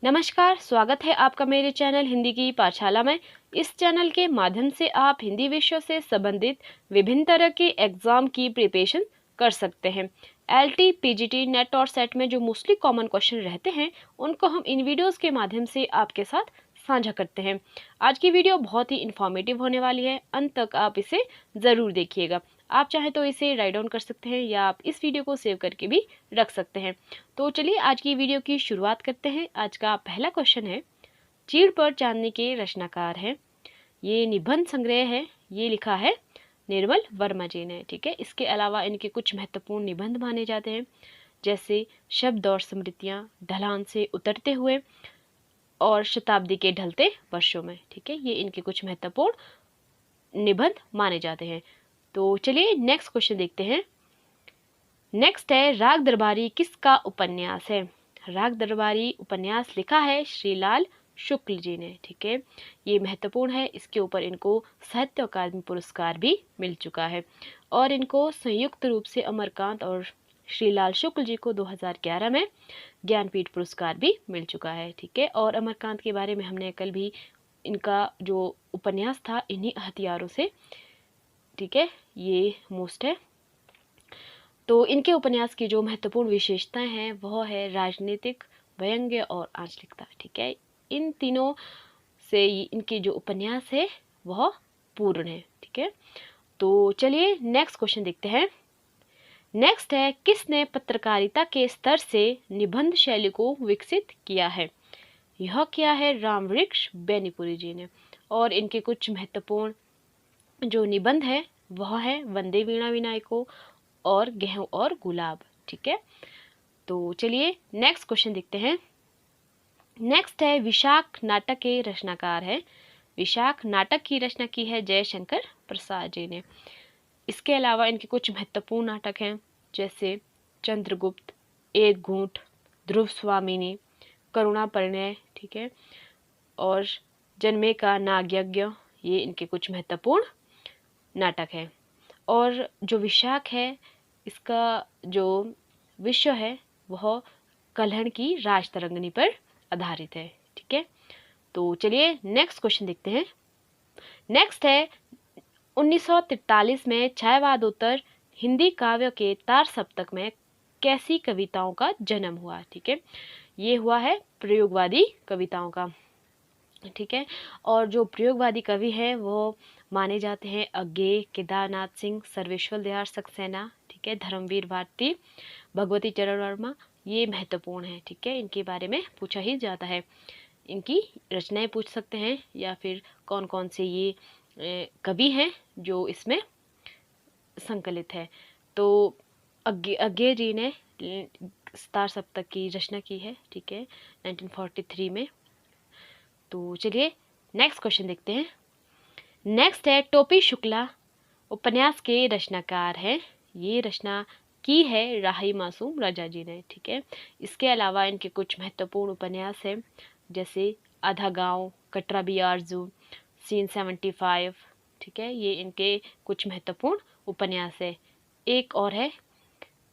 नमस्कार, स्वागत है आपका मेरे चैनल हिंदी की पाठशाला में। इस चैनल के माध्यम से आप हिंदी विषयों से संबंधित विभिन्न तरह के एग्जाम की प्रिपरेशन कर सकते हैं। एलटी, पीजीटी, नेट और सेट में जो मोस्टली कॉमन क्वेश्चन रहते हैं उनको हम इन वीडियोस के माध्यम से आपके साथ साझा करते हैं। आज की वीडियो बहुत ही इन्फॉर्मेटिव होने वाली है, अंत तक आप इसे ज़रूर देखिएगा। आप चाहें तो इसे राइट डाउन कर सकते हैं या आप इस वीडियो को सेव करके भी रख सकते हैं। तो चलिए आज की वीडियो की शुरुआत करते हैं। आज का पहला क्वेश्चन है, चीड़ पर चांदनी के रचनाकार हैं। ये निबंध संग्रह है, ये लिखा है निर्मल वर्मा जी ने। ठीक है, इसके अलावा इनके कुछ महत्वपूर्ण निबंध माने जाते हैं, जैसे शब्द और स्मृतियाँ, ढलान से उतरते हुए और शताब्दी के ढलते वर्षों में। ठीक है, ये इनके कुछ महत्वपूर्ण निबंध माने जाते हैं। तो चलिए नेक्स्ट क्वेश्चन देखते हैं। नेक्स्ट है, राग दरबारी किसका उपन्यास है? राग दरबारी उपन्यास लिखा है श्रीलाल शुक्ल जी ने। ठीक है, ये महत्वपूर्ण है, इसके ऊपर इनको साहित्य अकादमी पुरस्कार भी मिल चुका है और इनको संयुक्त रूप से अमरकांत और श्रीलाल शुक्ल जी को 2011 में ज्ञानपीठ पुरस्कार भी मिल चुका है। ठीक है, और अमरकांत के बारे में हमने कल भी, इनका जो उपन्यास था इन्हीं हथियारों से, ठीक है, ये मोस्ट है। तो इनके उपन्यास की जो महत्वपूर्ण विशेषताएं हैं वह है राजनीतिक, व्यंग्य और आंचलिकता। ठीक है, इन तीनों से इनके जो उपन्यास है वह पूर्ण है। ठीक है, तो चलिए नेक्स्ट क्वेश्चन देखते हैं। नेक्स्ट है, किसने पत्रकारिता के स्तर से निबंध शैली को विकसित किया है? यह किया है रामवृक्ष बेनीपुरी जी ने। और इनके कुछ महत्वपूर्ण जो निबंध है वह है वंदे वीणा विनायको और गेहूं और गुलाब। ठीक है, तो चलिए नेक्स्ट क्वेश्चन देखते हैं। नेक्स्ट है, विशाख नाटक के रचनाकार है। विशाख नाटक की रचना की है जयशंकर प्रसाद जी ने। इसके अलावा इनके कुछ महत्वपूर्ण नाटक हैं, जैसे चंद्रगुप्त, एक घूंट, ध्रुव स्वामिनी, करुणा परिणय। ठीक है, और जन्मे का नागयज्ञ, ये इनके कुछ महत्वपूर्ण नाटक हैं। और जो विशाख है, इसका जो विषय है वह कल्हड़ की राजतरंगिणी पर आधारित है। ठीक है, तो चलिए नेक्स्ट क्वेश्चन देखते हैं। नेक्स्ट है, 1943 में छायावादोत्तर हिंदी काव्य के तार सप्तक में कैसी कविताओं का जन्म हुआ? ठीक है, ये हुआ है प्रयोगवादी कविताओं का। ठीक है, और जो प्रयोगवादी कवि है वो माने जाते हैं अज्ञेय, केदारनाथ सिंह, सर्वेश्वर दयाल सक्सेना, ठीक है, धर्मवीर भारती, भगवती चरण वर्मा, ये महत्वपूर्ण है। ठीक है, इनके बारे में पूछा ही जाता है, इनकी रचनाएं पूछ सकते हैं या फिर कौन कौन से ये कवि हैं जो इसमें संकलित है। तो अज्ञेय जी ने तार सप्तक की रचना की है। ठीक है, 1943 में। तो चलिए नेक्स्ट क्वेश्चन देखते हैं। नेक्स्ट है, टोपी शुक्ला उपन्यास के रचनाकार है। ये रचना की है राही मासूम राजा जी ने। ठीक है, इसके अलावा इनके कुछ महत्वपूर्ण उपन्यास हैं, जैसे आधा गांव, कटरा बी आरजू, सीन 75। ठीक है, ये इनके कुछ महत्वपूर्ण उपन्यास है। एक और है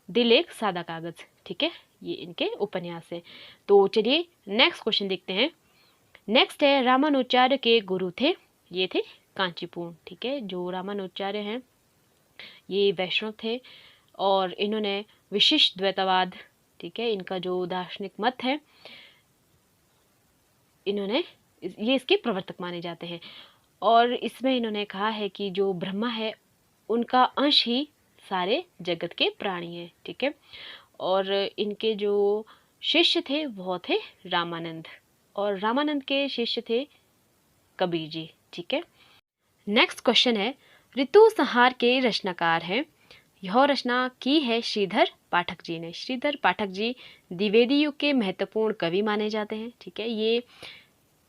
दिल एक सादा कागज। ठीक है, ये इनके उपन्यास है। तो चलिए नेक्स्ट क्वेश्चन देखते हैं। नेक्स्ट है, रामानुजाचार्य के गुरु थे, ये थे कांचीपुर। ठीक है, जो रामानुजाचार्य हैं ये वैष्णव थे और इन्होंने विशिष्ट द्वैतवाद, ठीक है, इनका जो दार्शनिक मत है, इन्होंने ये इसके प्रवर्तक माने जाते हैं। और इसमें इन्होंने कहा है कि जो ब्रह्मा है उनका अंश ही सारे जगत के प्राणी हैं। ठीक है, और इनके जो शिष्य थे वो थे रामानंद, और रामानंद के शिष्य थे कबीर जी। ठीक है, नेक्स्ट क्वेश्चन है, ऋतु संहार के रचनाकार हैं। यह रचना की है श्रीधर पाठक जी ने। श्रीधर पाठक जी द्विवेदी युग के महत्वपूर्ण कवि माने जाते हैं। ठीक है, ये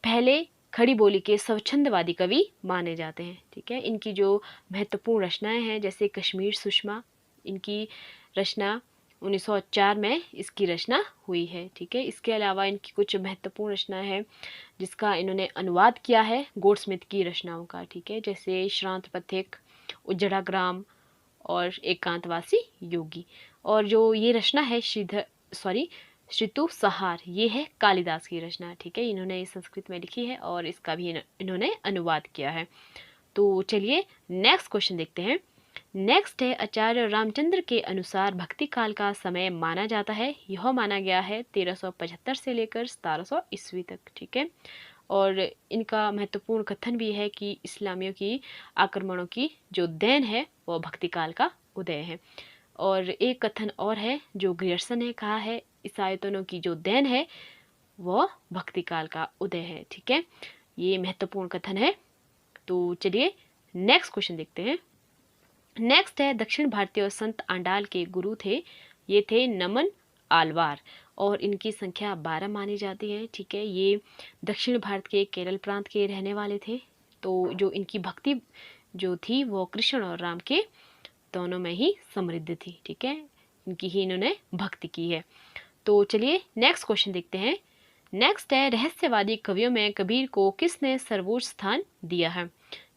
पहले खड़ी बोली के स्वच्छंदवादी कवि माने जाते हैं। ठीक है, इनकी जो महत्वपूर्ण रचनाएं हैं, जैसे कश्मीर सुषमा, इनकी रचना 1904 में इसकी रचना हुई है। ठीक है, इसके अलावा इनकी कुछ महत्वपूर्ण रचनाएं हैं जिसका इन्होंने अनुवाद किया है गोल्डस्मिथ की रचनाओं का। ठीक है, जैसे श्रांत पथिक, उजड़ा ग्राम और एकांतवासी योगी। और जो ये रचना है ऋतुसंहार ये है कालिदास की रचना, ठीक है। इन्होंने संस्कृत में लिखी है और इसका भी इन्होंने अनुवाद किया है। तो चलिए नेक्स्ट क्वेश्चन देखते हैं। नेक्स्ट है, आचार्य रामचंद्र के अनुसार भक्ति काल का समय माना जाता है, यह माना गया है 1375 से लेकर 1700 ईस्वी तक, ठीक है। और इनका महत्वपूर्ण कथन भी है कि इस्लामियों की आक्रमणों की जो देन है वह भक्ति काल का उदय है। और एक कथन और है जो ग्रियर्सन ने कहा है, ईसाइतों की जो देन है वह भक्ति काल का उदय है, ठीक है। ये महत्वपूर्ण कथन है। तो चलिए नेक्स्ट क्वेश्चन देखते हैं। नेक्स्ट है, दक्षिण भारतीय संत आंडाल के गुरु थे, ये थे नमन आलवार और इनकी संख्या 12 मानी जाती है, ठीक है। ये दक्षिण भारत के केरल प्रांत के रहने वाले थे। तो जो इनकी भक्ति जो थी वो कृष्ण और राम के दोनों में ही समृद्ध थी, ठीक है। इनकी ही इन्होंने भक्ति की है। तो चलिए नेक्स्ट क्वेश्चन देखते हैं। नेक्स्ट है, रहस्यवादी कवियों में कबीर को किसने सर्वोच्च स्थान दिया है?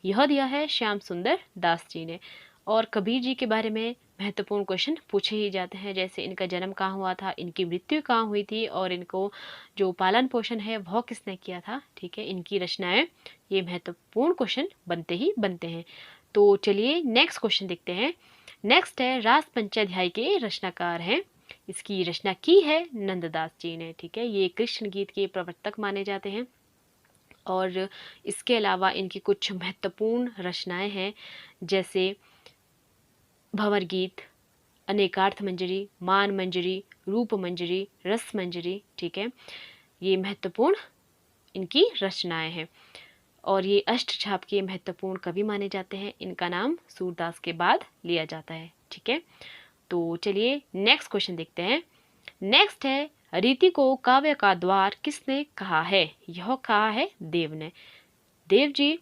यह दिया है श्याम सुंदर दास जी ने। और कबीर जी के बारे में महत्वपूर्ण क्वेश्चन पूछे ही जाते हैं, जैसे इनका जन्म कहाँ हुआ था, इनकी मृत्यु कहाँ हुई थी और इनको जो पालन पोषण है वह किसने किया था, ठीक है। इनकी रचनाएं, ये महत्वपूर्ण क्वेश्चन बनते ही बनते हैं। तो चलिए नेक्स्ट क्वेश्चन देखते हैं। नेक्स्ट है, रास पंचाध्याय के रचनाकार हैं, इसकी रचना की है नंददास जी ने, ठीक है। ये कृष्ण गीत के प्रवर्तक माने जाते हैं। और इसके अलावा इनकी कुछ महत्वपूर्ण रचनाएं हैं, जैसे भंवर गीत, अनेकार्थ मंजरी, मान मंजरी, रूप मंजरी, रस मंजरी, ठीक है। ये महत्वपूर्ण इनकी रचनाएं हैं और ये अष्टछाप के महत्वपूर्ण कवि माने जाते हैं। इनका नाम सूरदास के बाद लिया जाता है, ठीक है। तो चलिए नेक्स्ट क्वेश्चन देखते हैं। नेक्स्ट है, रीति को काव्य का द्वार किसने कहा है? यह कहा है देव ने। देव जी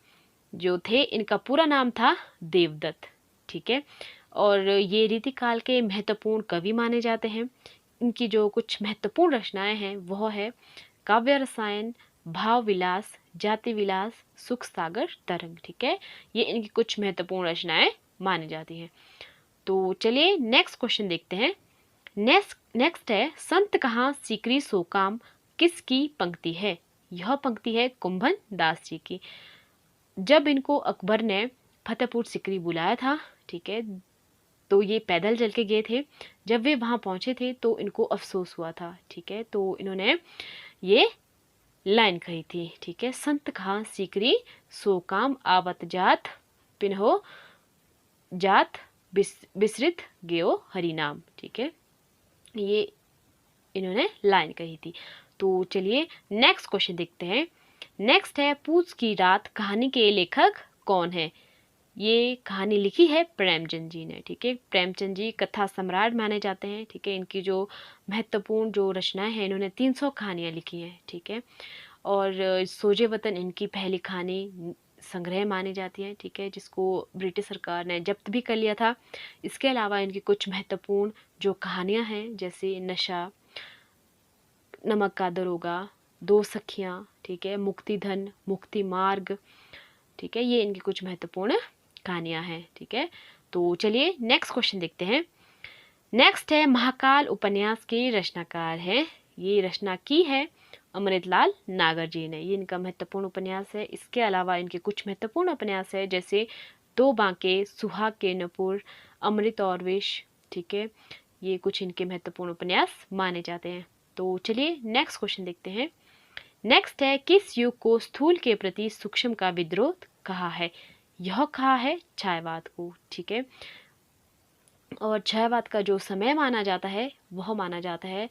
जो थे, इनका पूरा नाम था देवदत्त, ठीक है। और ये रीति काल के महत्वपूर्ण कवि माने जाते हैं। इनकी जो कुछ महत्वपूर्ण रचनाएं हैं वह है काव्य रसायन, भाव विलास, जाति विलास, सुख सागर तरंग, ठीक है। ये इनकी कुछ महत्वपूर्ण रचनाएं मानी जाती हैं। तो चलिए नेक्स्ट क्वेश्चन देखते हैं। नेक्स्ट है, संत कहाँ सीकरी सो काम किसकी पंक्ति है? यह पंक्ति है कुंभन दास जी की। जब इनको अकबर ने फतेहपुर सीकरी बुलाया था, ठीक है, तो ये पैदल चल के गए थे। जब वे वहां पहुंचे थे तो इनको अफसोस हुआ था, ठीक है। तो इन्होंने ये लाइन कही थी, ठीक है, संत कहाँ सीकरी सो काम आवत जात पिन्हो जात बिसरित गयो हरि नाम, ठीक है। ये इन्होंने लाइन कही थी। तो चलिए नेक्स्ट क्वेश्चन देखते हैं। नेक्स्ट है, पूछ की रात कहानी के लेखक कौन है? ये कहानी लिखी है प्रेमचंद जी ने, ठीक है। प्रेमचंद जी कथा सम्राट माने जाते हैं, ठीक है। इनकी जो महत्वपूर्ण जो रचनाएं हैं, इन्होंने 300 कहानियां लिखी हैं, ठीक है। और सोजे वतन इनकी पहली कहानी संग्रह मानी जाती है, ठीक है, जिसको ब्रिटिश सरकार ने जब्त भी कर लिया था। इसके अलावा इनकी कुछ महत्वपूर्ण जो कहानियां हैं, जैसे नशा, नमक का दरोगा, दो सखियां, ठीक है, मुक्ति धन, मुक्ति मार्ग, ठीक है, ये इनकी कुछ महत्वपूर्ण कहानियां हैं, ठीक है। तो चलिए नेक्स्ट क्वेश्चन देखते हैं। नेक्स्ट है, महाकाल उपन्यास के रचनाकार हैं, ये रचना की है अमृतलाल नागर जी ने। ये इनका महत्वपूर्ण उपन्यास है। इसके अलावा इनके कुछ महत्वपूर्ण उपन्यास है, जैसे दो बांके, सुहाग के नपुर, अमृत और विष, ठीक है। ये कुछ इनके महत्वपूर्ण उपन्यास माने जाते हैं। तो चलिए नेक्स्ट क्वेश्चन देखते हैं। नेक्स्ट है, किस युग को स्थूल के प्रति सूक्ष्म का विद्रोह कहा है? यह कहा है छायावाद को, ठीक है। और छायावाद का जो समय माना जाता है वह माना जाता है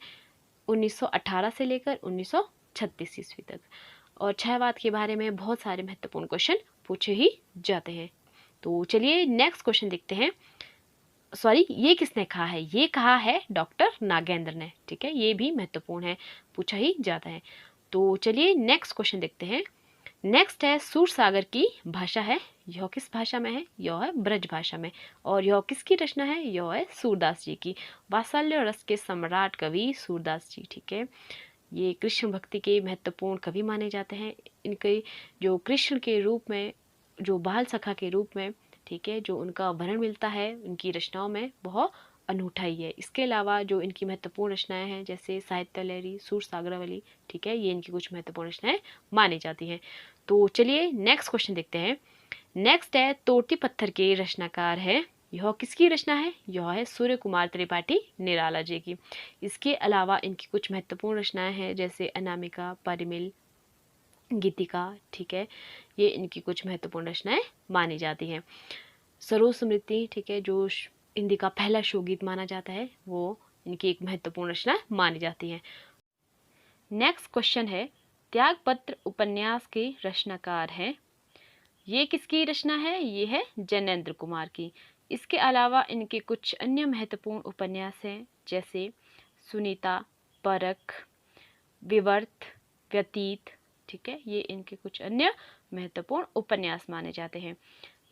1918 से लेकर 1936 ईस्वी तक। और छायावाद के बारे में बहुत सारे महत्वपूर्ण क्वेश्चन पूछे ही जाते हैं। तो चलिए नेक्स्ट क्वेश्चन देखते हैं। सॉरी, ये किसने कहा है? ये कहा है डॉक्टर नागेंद्र ने, ठीक है। ये भी महत्वपूर्ण है, पूछा ही जाता है। तो चलिए नेक्स्ट क्वेश्चन देखते हैं। नेक्स्ट है, सूरसागर की भाषा है, यह किस भाषा में है? यह है ब्रज भाषा में। और यह किसकी रचना है? यह है सूरदास जी की। वात्सल्य रस के सम्राट कवि सूरदास जी, ठीक है। ये कृष्ण भक्ति के महत्वपूर्ण कवि माने जाते हैं। इनके जो कृष्ण के रूप में, जो बाल सखा के रूप में, ठीक है, जो उनका वर्णन मिलता है उनकी रचनाओं में, वह अनूठा ही है। इसके अलावा जो इनकी महत्वपूर्ण रचनाएं हैं जैसे साहित्य लहरी, सूरसागरावली, ठीक है, ये इनकी कुछ महत्वपूर्ण रचनाएं मानी जाती हैं। तो चलिए नेक्स्ट क्वेश्चन देखते हैं। नेक्स्ट है तोड़ती पत्थर के रचनाकार है, यह किसकी रचना है? यह है सूर्य कुमार त्रिपाठी निराला जी की। इसके अलावा इनकी कुछ महत्वपूर्ण रचनाएं हैं जैसे अनामिका, परिमिल, गीतिका, ठीक है, ये इनकी कुछ महत्वपूर्ण रचनाएं मानी जाती हैं। सरोज स्मृति, ठीक है, जो हिंदी का पहला शोगीत माना जाता है, वो इनकी एक महत्वपूर्ण रचना मानी जाती है। नेक्स्ट क्वेश्चन है त्यागपत्र उपन्यास के रचनाकार हैं, ये किसकी रचना है? ये है जैनेन्द्र कुमार की। इसके अलावा इनके कुछ अन्य महत्वपूर्ण उपन्यास हैं जैसे सुनीता, परख, विवर्त, व्यतीत, ठीक है, ये इनके कुछ अन्य महत्वपूर्ण उपन्यास माने जाते हैं।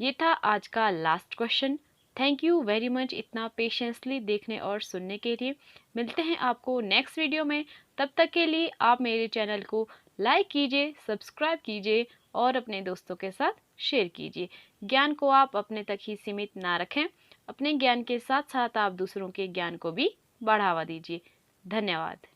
ये था आज का last question. Thank you very much इतना पेशेंसली देखने और सुनने के लिए। मिलते हैं आपको नेक्स्ट वीडियो में। तब तक के लिए आप मेरे चैनल को लाइक कीजिए, सब्सक्राइब कीजिए और अपने दोस्तों के साथ शेयर कीजिए। ज्ञान को आप अपने तक ही सीमित ना रखें, अपने ज्ञान के साथ साथ आप दूसरों के ज्ञान को भी बढ़ावा दीजिए। धन्यवाद।